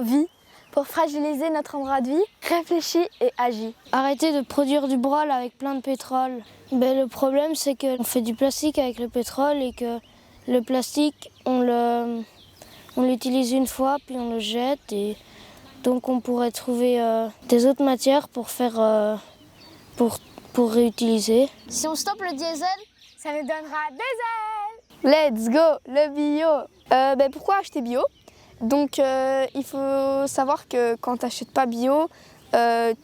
en vie pour fragiliser notre endroit de vie, réfléchis et agis. Arrêtez de produire du brol avec plein de pétrole. Le problème, c'est qu'on fait du plastique avec le pétrole et que le plastique, on l'utilise une fois, puis on le jette. Et donc on pourrait trouver des autres matières pour faire, pour réutiliser. Si on stoppe le diesel, ça nous donnera des ailes. Let's go, le bio. Pourquoi acheter bio? Donc il faut savoir que quand tu n'achètes pas bio,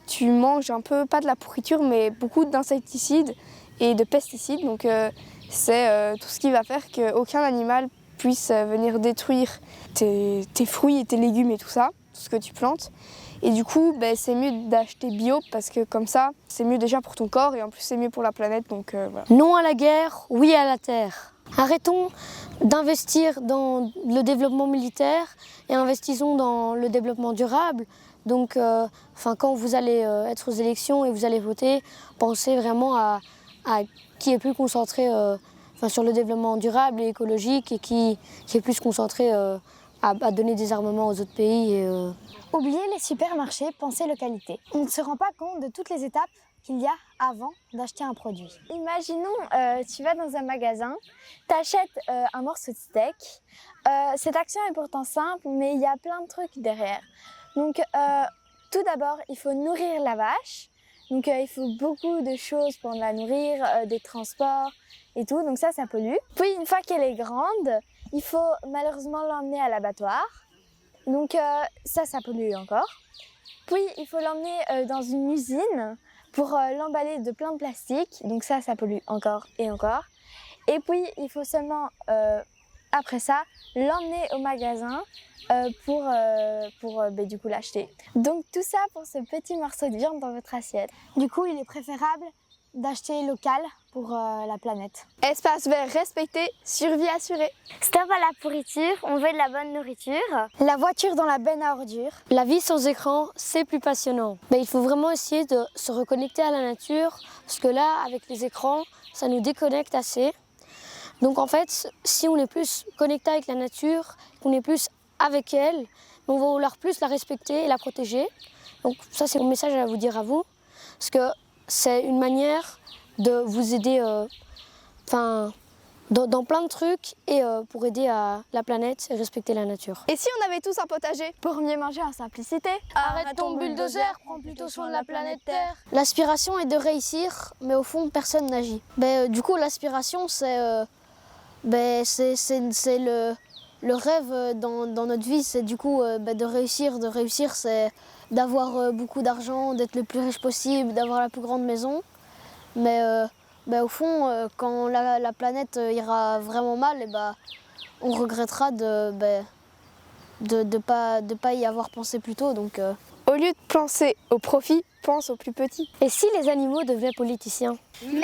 tu manges un peu, pas de la pourriture, mais beaucoup d'insecticides et de pesticides. Donc c'est tout ce qui va faire qu'aucun animal puisse venir détruire tes fruits et tes légumes et tout ça, tout ce que tu plantes. Et du coup, c'est mieux d'acheter bio parce que comme ça, c'est mieux déjà pour ton corps et en plus c'est mieux pour la planète. Donc voilà. Non à la guerre, oui à la terre. Arrêtons d'investir dans le développement militaire et investissons dans le développement durable. Donc, quand vous allez être aux élections et vous allez voter, pensez vraiment à qui est plus concentré sur le développement durable et écologique et qui est plus concentré à donner des armements aux autres pays. oubliez les supermarchés, pensez localité. On ne se rend pas compte de toutes les étapes qu'il y a avant d'acheter un produit. Imaginons, tu vas dans un magasin, tu achètes un morceau de steak. Cette action est pourtant simple, mais il y a plein de trucs derrière. Donc, tout d'abord, il faut nourrir la vache. Donc, il faut beaucoup de choses pour la nourrir, des transports et tout. Donc ça pollue. Puis, une fois qu'elle est grande, il faut malheureusement l'emmener à l'abattoir. Donc, ça pollue encore. Puis, il faut l'emmener dans une usine pour l'emballer de plein de plastique. Donc ça pollue encore et encore. Et puis, il faut seulement, après ça, l'emmener au magasin pour du coup l'acheter. Donc tout ça pour ce petit morceau de viande dans votre assiette. Du coup, il est préférable d'acheter local pour la planète. Espace vert respecté, survie assurée. Stop à la pourriture, on veut de la bonne nourriture. La voiture dans la benne à ordures. La vie sans écran, c'est plus passionnant. Il faut vraiment essayer de se reconnecter à la nature, parce que là, avec les écrans, ça nous déconnecte assez. Donc en fait, si on est plus connecté avec la nature, qu'on est plus avec elle, on va vouloir plus la respecter et la protéger. Donc ça, c'est mon message à vous dire à vous, parce que c'est une manière de vous aider dans plein de trucs et pour aider à la planète et respecter la nature. Et si on avait tous un potager pour mieux manger en simplicité? Arrête ton bulldozer, prends plutôt soin de la planète Terre. L'aspiration est de réussir, mais au fond, personne n'agit. Du coup, l'aspiration, c'est le rêve dans notre vie, c'est du coup de réussir. De réussir, c'est d'avoir beaucoup d'argent, d'être le plus riche possible, d'avoir la plus grande maison. Mais au fond, quand la planète ira vraiment mal, on regrettera de pas y avoir pensé plus tôt. Donc, Au lieu de penser au profit, pense aux plus petits. Et si les animaux devenaient politiciens? Mais